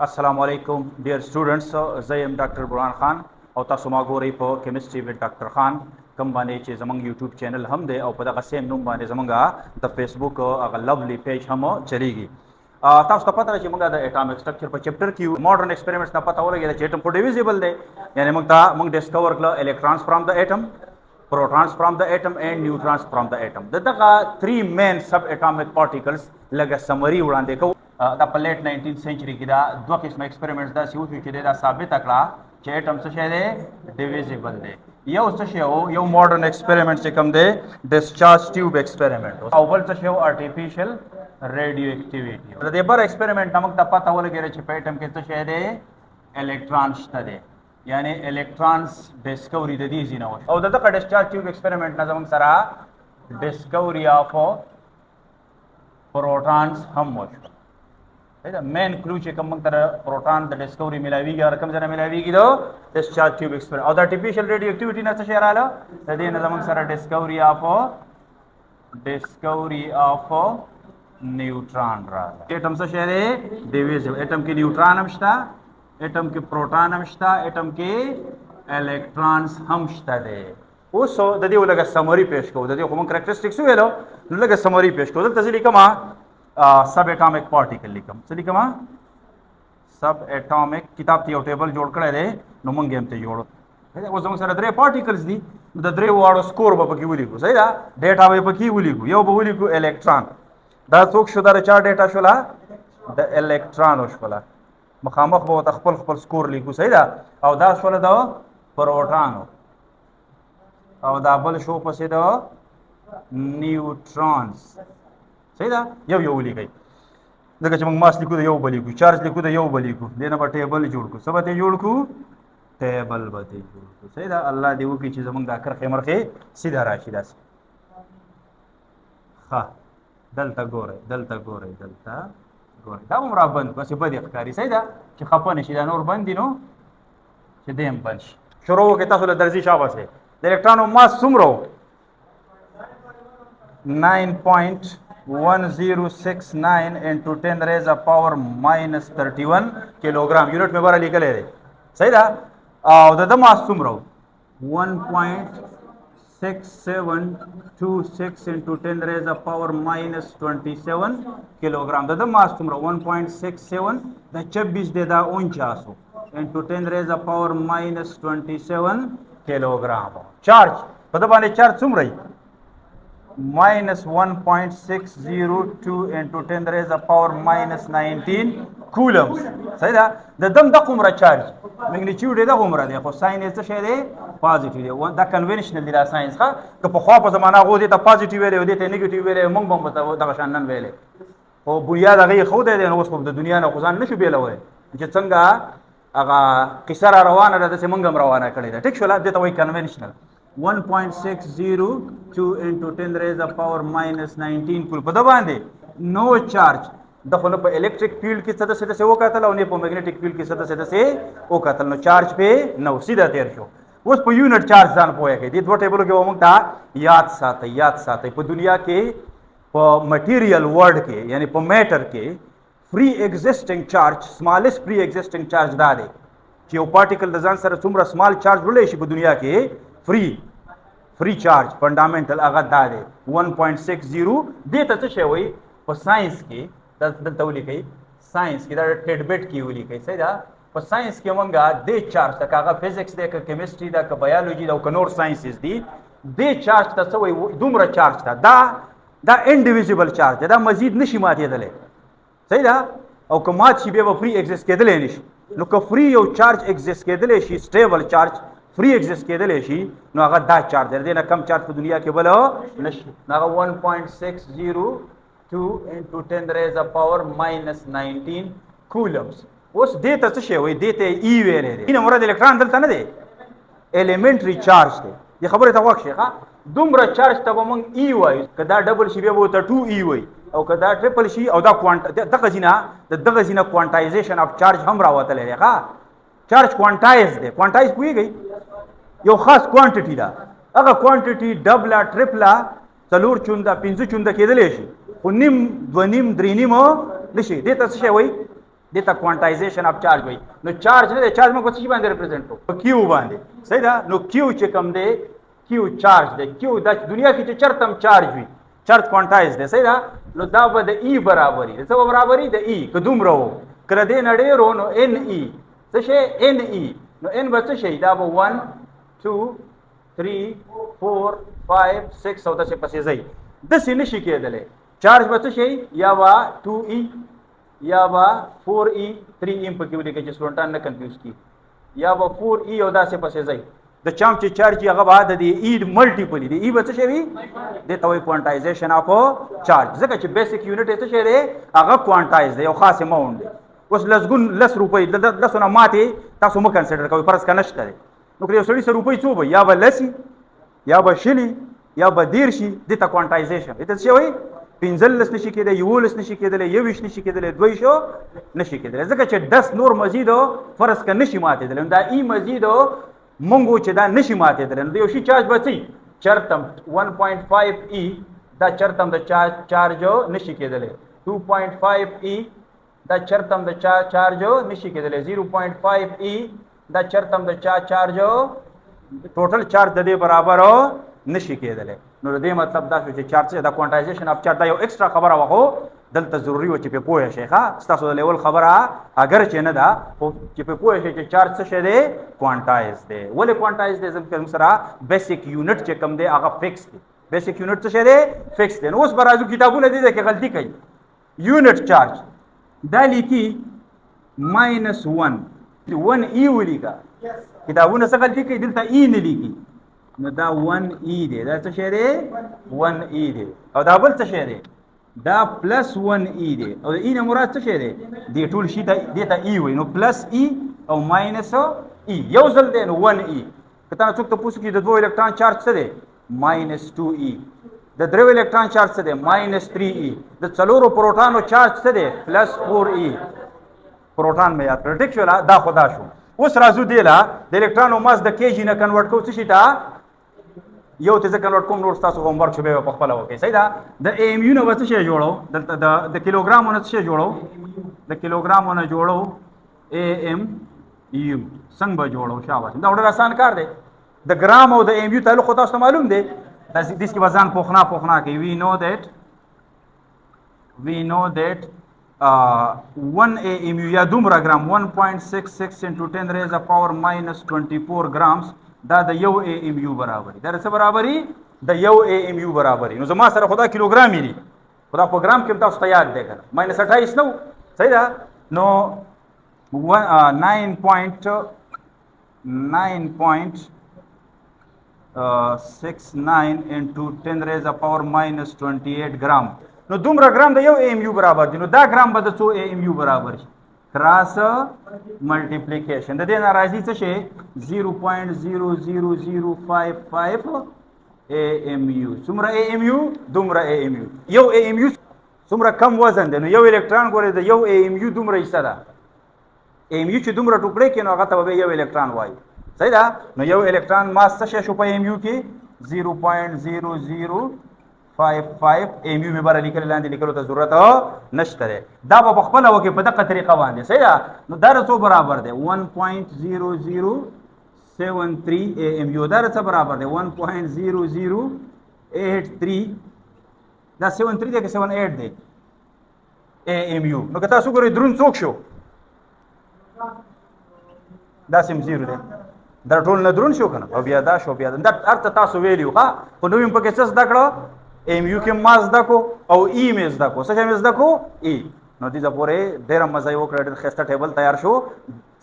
अस्सलाम वालेकुम dear students زه یم ډاکټر برهان خان او تاسو ما ګورئ په کیمستري وذ ډاکټر خان کوم باندې چې زمونږ یوټیوب چینل هم دی او په دغه سیم نوم باندې زمونږ د فیسبوک هغه لولی پیج هم چلیږي. تاسو ته پته ده چې موږ د اټامک سټرکچر په چپټر کې ماډرن ایکسپریمنټس ته پته ولګېده چې اټم خو ډیویزیبل دی، یعنی موږ ډسکور کړل الکترونز فرام د اټم، protons from the atom and neutrons from the atom. دغه 3 main sub atomic particles لکه سمری وړاندې کوو. دا په لیټ 19 سنچري کې دا دوه قسمه ایکسپریمنټس دا سی وشو چې دا ثابت کړه چې اټم څه شی دی ډیویزیبل دی. یو څه شی یو ماډرن ایکسپریمنټ چې کوم دی ډسچارج ټیوب ایکسپریمنټ او بل څه شی آرټیفیشل ریډیو اکټیویټي. د دې بر ایکسپریمنټ موږ ته پته ولګېده چې په اټم کې څه شی دی الکترون شته دی، یعنی الکترونز ډسکوري د دې ځینه وشو او دغه ډسچارج ټیوب ایکسپریمنټ نه زموږ سره ډسکوري اف پروټونز هم وشو. دا مین کلو چې کوم تر پروټون د ډسکوري ملاویږي او کوم ځای ملاویږي دو ډسچارج ټیوب ایکسپریمنټ او د آرټیفیشل ریډیو اکټیویټي نه څه شی رااله د دې نه زموږ سره ډسکوري اف نیوټرون رااله. اټم څه شی دی ډیویزیبل، اټم کې نیوټرون هم شته، اټم کې پروټون هم شته، اټم کې الکترونز هم شته دی. اوس د دې لږه سمری پیش کوو، د دې کوم کریکټریسټکس ویلو نو لږه سمری پیش کوو. دلته ځلې کما سب اټامک پارټیکل لیکم، څه لیکم سب اټامک. کتاب ته یو ټیبل جوړ کړی دی نو مونږ هم ته جوړو. اوس زموږ سره درې پارټیکلز دي، د درې واړو سکور به پکې ولیکو، صحیح ده، ډیټا به پکې ولیکو. یو به ولیکو الکترون، دا څوک شو، دا چا ډیټا شوله د الکترون شوله، مخامخ به ورته خپل خپل سکور لیکو، صحیح ده. او دا شوله د پروټون او دا بل شو پسې د نیوټرونز، صحیح ده. یو یو ولیکئ ځکه چې موږ ماس لیکو د یو به لیکو، چارج لیکو د یو به لیکو، دې نه به ټیبل جوړ کړو. څه به جوړ کړو؟ ټیبل به جوړ کړو، صحیح ده. الله دې وکړي چې زموږ دا کرښې مرخې سیده راشي داسې. ښه دلته ګورئ، دلته ګورئ، دلته ګورئ، دا هم را بند بس بدې ښکاري، صحیح ده، چې خفه نه شي، دا نور بند دي نو چې دې هم بند شي. شروع وکړئ تاسو له درځي شاباسې. د الکترونو ماس څومره و؟ 9.1069 into 10 raised to power minus 31 کیلوګرام. یونټ مې بره لیکلی دی، صحیح ده. او د ماس څومره و؟ 1.6726 into 10 raised to power minus 27 کیلوګرام. د ماس څومره؟ 1.67 د 26 دی، دا 49 into 10 raised to power minus 27 کیلوګرام. چارج په د باندې چارج څومره وي؟ minus 1.602 into 10 raised to power minus 19 coulombs، صحیح ده. د دم د عمره چارج میګنیټیوډ د عمره دی، خو ساين څه شی دی؟ پازیټیو دی. دا کنونشنل دی دا ساينس ښه، که په خوا په زمانہ غو دي ته پازیټیو ویلې او دي ته نیگیټیو ویلې، موږ هم دغه شان نن ویلې. او بنیاد هغه خو دی نو اوس په د دنیا نه خزان نشو بیلوي چې څنګه هغه قصه روانه ده چې موږ هم روانه کړې ده. ټیک شو، لا دې ته وایي کنونشنل. 1.602 into 10 raised to power minus 19 کول. په د باندې نو چارج د خو په الکتریک فیلډ کې څه د څه وکتل او نه په میګنیټیک فیلډ کې څه د څه وکتل، نو چارج په نو سیده تیر شو. اوس په یونټ چارج ځان پوهه کې دې دوه ټیبلو کې موږ ته یاد ساتي. په دنیا کې په مټیریل ورلد کې یعنی په میټر کې فری ایگزیسټینګ چارج، سمالست فری ایگزیسټینګ چارج دا دی چې یو پارټیکل د ځان سره څومره سمال چارج ولې شي په دنیا کې فری چارج فنډامنټل هغه دا دی 1.60. دې ته څه شی وایي په ساينس کې؟ دلته ولیکئ ساينس کې، دا ټیډبټ کې ولیکئ، صحیح ده. په ساينس کې مونږه دې چارج ته هغه فزیکس دی که کیمستري ده که بایولوژي ده او که نور ساينسز دي، دې چارج ته څه وایي؟ دومره چارج ته دا انډیویزیبل چارج دی، دا مزید نشي ماتېدلی، صحیح ده. او که مات شي بیا به فری ایگزیسټ کېدلی نشي. نو که فری یو چارج ایگزیسټ کېدلی شي، سټیبل چارج فری ایگزیسټ کېدلی شي، نو هغه دا چارج دی. دې نه کم چارج په دنیا کې بل نشي. هغه 1.602 into 10 raised to power minus 19 coulombs. اوس دې ته څه شی وایي؟ دې ته ای ویلی دی. نه مراد الکترون دلته نه دی، ایلیمنټري چارج دی. دې خبرې ته غوږ شئ ښه. دومره چارج ته به موږ ای وایو، که دا ډبل شي بیا به ورته 2 ای وایي، او که دا ټریپل شي او دا دغه ځینه کوانټایزیشن اف چارج هم راوتلی دی ښه. چارج کوانټایز دی. کوانټایز پوهېږئ یو خاص کوانټیټي ده، هغه کوانټیټي ډبله ټریپله 4 چونده 5 چونده کېدلی شي، خو نیم 2 نیم 3 نیم نشي. دې ته څه شی وایي؟ دته کوانټایزیشن اف چارج وای نو چارج نه چارج موږ څه باندې ریپرزینټ کوو کیو باندې صحیح ده نو کیو چې کوم دی کیو چارج دی کیو د دنیا کې چې چرتم چارج وي چارج کوانټایز دی صحیح ده نو دا به د ای برابرۍ د څه برابرۍ د ای که دومره وو کله دې نه ډېر نو ان ای څه شی ان ای نو ان به څه شي دا به 1 2 3 4 5 6 او داسې پسې ځي داسې نشي کېدلی چارج به څه شي یا به 2 ای یا به 4 ای 3 ای پکې ولیکئ چې سټوډنټان نه کنفیوز کړي یا به 4 ای او داسې پسې ځي د چام چې چارج هغه به د ای ملټیپل دی ای به څه شي وي دې ته وایي کوانټایزیشن اف چارج ځکه چې بیسیک یونټ یې څه شی دی هغه کوانټایز دی یو خاص اماونټ دی اوس لسګون لس روپۍ لسو نه ماتې تاسو مه کنسیډر کوئ فرض که نشته دی نو که یو سړي سره روپۍ څو به یا به لسي یا به شلي یا به دېر شي دې ته کوانټایزیشن دې ته څه شی وایي 15 نشي کېدلی 11 نشي کېدلی 21 نشي کېدلی 200 نشي کېدلی ځکه چې 10 نور مزید فرض که نشي ماتېدلی دا ای مزید مونږ چې دا نشي ماتېدلی نو د یو شي چارج به څه چرتم 1.5 ای دا چرتم د چارج نشي کېدلی 2.5 ای دا چرتم د چارج نشي کېدلی 0.5 ای دا چرتم د چارج ټوټل چارج د دې برابر نشي کېدلی نو د دې مطلب دا شو چې چارج د کوانټایزیشن اف چارج دا یو ایکسترا خبره وه دلته ضروري و چې پې پوه شئ ښه ستاسو د لیول خبره اگر چې نه ده خو چې پې پوه شئ چې چارج څه شی دی کوانټایز دی ولې کوانټایز دی ځکه موږ سره بیسیک یونټ چې کوم دی هغه فکس دی بیسیک یونټ څه شی دی فکس دی نو اوس به راځو کتابونه دي کې غلطي کوي یونټ چارج دا لیکي -1 1 ای ولیکه کتابونه څه غلطي کوي دلته ای نه لیکي نو دا 1 ای دی دا څه شی دی 1 ای دی او دا بل څه شی دی دا +1 ای دی او د ای نه مراد څه شی دی دې ټول شي دې ته ای وایي نو پلس ای او ماینس ای یو ځل دی نو 1 ای که تا نه څوک تپوس کړي د 2 الکترون چارج څه دی -2 ای د 3 الکترون چارج څه دی -3 ای د 4 پروټانو چارج څه دی +4 ای پروټان مې یاد کړ ټیک شو دا خدا شو اوس راځو دی لا د الکترون او ماس د کیجی نه کنورټ کوو څه شي ته یو ته ځکه کنورټ کوم نور تاسو هوم ورک شو به په خپل وکړئ صحیح ده د ایم یو نه به څه شی جوړو دلته د کیلوګرامونو څه شی جوړو د کیلوګرامونو جوړو ایم یو څنګه به جوړو شاباش دا ډېر آسان کار دی د ګرام او د ایم یو تعلق خو تاسو ته معلوم دی د دې کې وزن پوښنا کوي وی نو دیٹ 1 AMU یا دومره ګرام 1.66 into 10 raised to power -24 grams دا د یو AMU برابرۍ دا څه برابرۍ د یو AMU برابرۍ نو زما سره خدا کیلوګرام دی خدا په ګرام کې تاسو ته یاد دی کنه -28 نو صحیح ده نو 9.69 into 10 raised to power -28 ګرام نو دومره ګرام د یو AMU برابر دي نو دا ګرام به د څو AMU برابر شي کراس ملټیپلیکیشن د دې ناراضي څه شي 0.00055 AMU څومره AMU دومره AMU یو AMU څومره کم وزن دی نو یو الکترون ګورئ د یو AMU دومره حصہ ده AMU چې دومره ټوکړې کې نو هغه ته به یو الکترون وایي صحیح ده نو یو الکترون ماس څه شو په AMU کې 0.0055 AMU مې بره لیکل لاندې لیکلو ته ضرورت نشته دی دا به په خپله وکړې په دقه طریقه باندې صحیح ده نو دا څو برابر دی 1.0073 AMU دا څه برابر دی 1.0083 دا 73 دی که 78 دی AMU نو که تاسو ګورئ درون څوک شو دا سیم 0 دی دا ټول نه درون شو کنه او بیا دا شو بیا دا ارته تاسو ویلیو ها خو نو په کې څه زده کړو AMU کې ماس زده کو او ای مې زده کو څه مې زده کو ای نو دې پورې ډېر مزه یو کړ ډېر خسته ټیبل تیار شو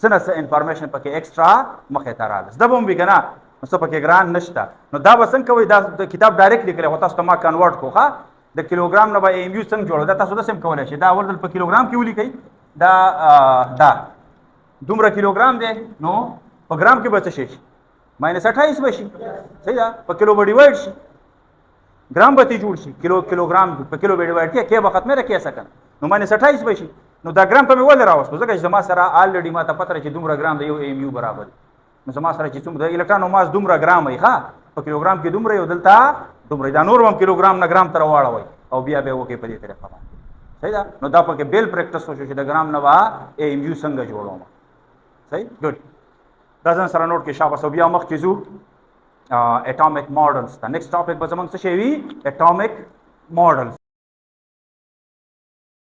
څه انفارمیشن پکې ایکسترا مخې ته راغله زده بم وی کنه نو څه پکې ګران نشته نو دا به څنګه کوي دا کتاب ډایرکټ لیکل هو تاسو ته ما کنورټ کو ها د کیلوګرام نه به AMU څنګه جوړو دا تاسو د سم کولای شئ دا ورته په کیلوګرام کې ولیکئ دا دومره کیلوګرام دی نو په ګرام کې به څه شي -28 به شي صحیح ده په کیلو به ډیوایډ شي ګرام به جوړ شي کیلوګرام په کیلو به ډیوایډ کې به ختمه راکې سکن نو -28 به شي نو دا ګرام ته مې ول راوستو ځکه چې زما سره الریډي ما ته پته چې دومره ګرام د یو AMU برابر نو زما سره چې څومره د الکترون ماس دومره ګرام وي ښه په کیلوګرام کې دومره یو دلته دومره دا نور هم کیلوګرام نه ګرام تر واړوي او بیا به وکي په دې طریقه باندې صحیح ده نو دا پکې بیل پریکټس وشو چې د ګرام نه وا ایم یو څنګه جوړوم صحیح ګډ دا ځان سره نوٹ کې شاباس او بیا مخ کې زو اټومیک ماډلز دا نیکسټ ټاپک به زمونږ څه شي وي اټومیک ماډلز